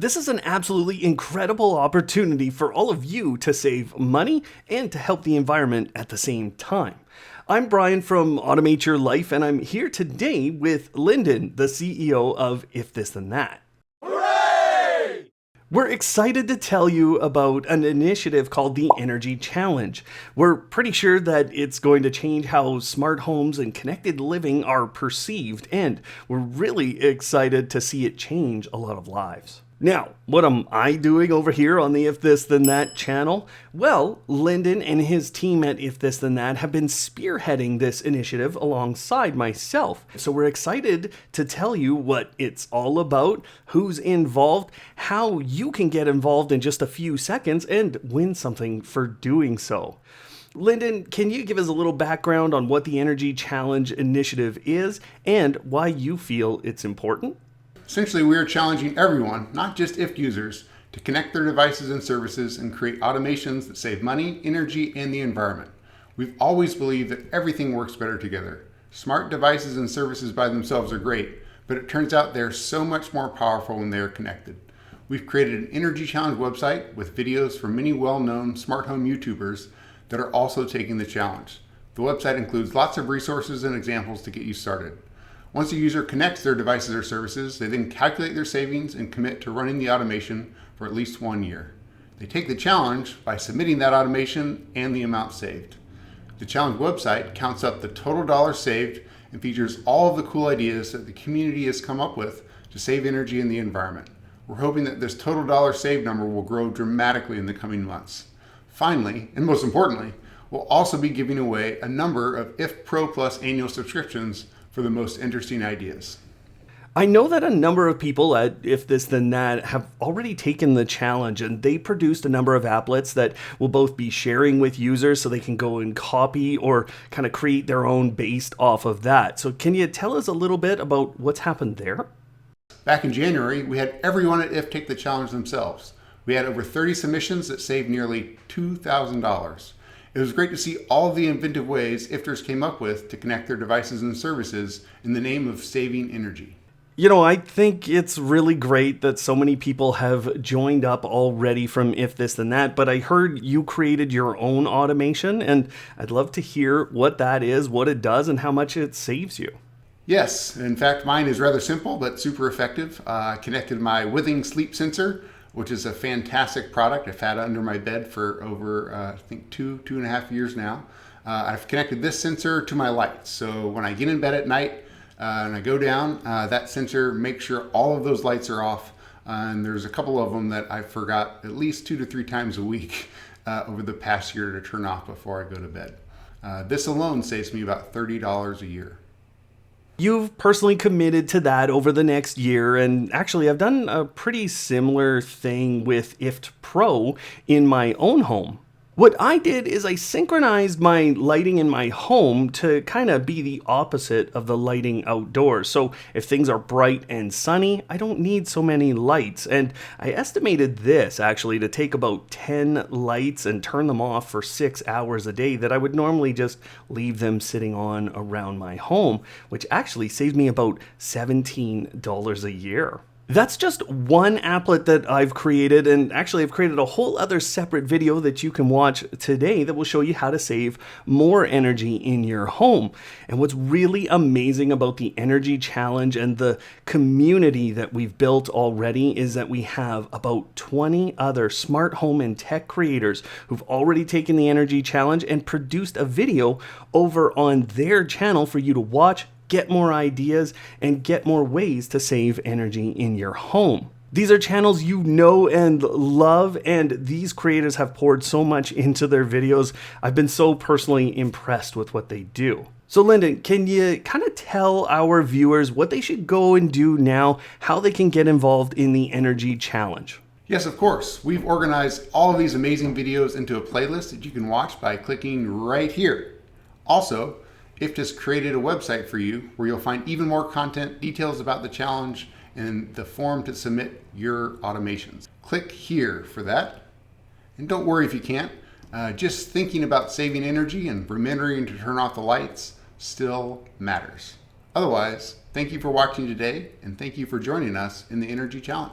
This is an absolutely incredible opportunity for all of you to save money and to help the environment at the same time. I'm Brian from Automate Your Life, and I'm here today with Lyndon, the CEO of If This Then That. Hooray! We're excited to tell you about an initiative called the Energy Challenge. We're pretty sure that it's going to change how smart homes and connected living are perceived, and we're really excited to see it change a lot of lives. Now, what am I doing over here on the If This Then That channel? Well, Lyndon and his team at If This Then That have been spearheading this initiative alongside myself. So we're excited to tell you what it's all about, who's involved, how you can get involved in just a few seconds and win something for doing so. Lyndon, can you give us a little background on what the Energy Challenge initiative is and why you feel it's important? Essentially, we are challenging everyone, not just IFT users, to connect their devices and services and create automations that save money, energy, and the environment. We've always believed that everything works better together. Smart devices and services by themselves are great, but it turns out they're so much more powerful when they are connected. We've created an Energy Challenge website with videos from many well-known smart home YouTubers that are also taking the challenge. The website includes lots of resources and examples to get you started. Once a user connects their devices or services, they then calculate their savings and commit to running the automation for at least 1 year. They take the challenge by submitting that automation and the amount saved. The challenge website counts up the total dollars saved and features all of the cool ideas that the community has come up with to save energy in the environment. We're hoping that this total dollars saved number will grow dramatically in the coming months. Finally, and most importantly, we'll also be giving away a number of IFTTT Pro Plus annual subscriptions for the most interesting ideas. I know that a number of people at If This Then That have already taken the challenge, and they produced a number of applets that will both be sharing with users so they can go and copy or kind of create their own based off of that. So can you tell us a little bit about what's happened there? Back in January, we had everyone at IFTTT take the challenge themselves. We had over 30 submissions that saved nearly $2,000. It was great to see all the inventive ways IFTers came up with to connect their devices and services in the name of saving energy. You know, I think it's really great that so many people have joined up already from If This Then That, but I heard you created your own automation, and I'd love to hear what that is, what it does, and how much it saves you. Yes, in fact, mine is rather simple but super effective. I connected my Withing sleep sensor, which is a fantastic product. I've had it under my bed for over, I think, two and a half years now. I've connected this sensor to my lights. So when I get in bed at night and I go down, that sensor makes sure all of those lights are off. And there's a couple of them that I forgot at least 2 to 3 times a week over the past year to turn off before I go to bed. This alone saves me about $30 a year. You've personally committed to that over the next year, and actually I've done a pretty similar thing with IFTTT Pro in my own home. What I did is I synchronized my lighting in my home to kind of be the opposite of the lighting outdoors. So if things are bright and sunny, I don't need so many lights. And I estimated this actually to take about 10 lights and turn them off for 6 hours a day that I would normally just leave them sitting on around my home, which actually saves me about $17 a year. That's just one applet that I've created, and actually I've created a whole other separate video that you can watch today that will show you how to save more energy in your home. And what's really amazing about the Energy Challenge and the community that we've built already is that we have about 20 other smart home and tech creators who've already taken the Energy Challenge and produced a video over on their channel for you to watch, get more ideas, and get more ways to save energy in your home. These are channels you know and love, and these creators have poured so much into their videos. I've been so personally impressed with what they do. So Lyndon, can you kind of tell our viewers what they should go and do now, how they can get involved in the Energy Challenge? Yes, of course. We've organized all of these amazing videos into a playlist that you can watch by clicking right here. Also, IFTTT has created a website for you where you'll find even more content, details about the challenge, and the form to submit your automations. Click here for that. And don't worry if you can't. Just thinking about saving energy and remembering to turn off the lights still matters. Otherwise, thank you for watching today, and thank you for joining us in the Energy Challenge.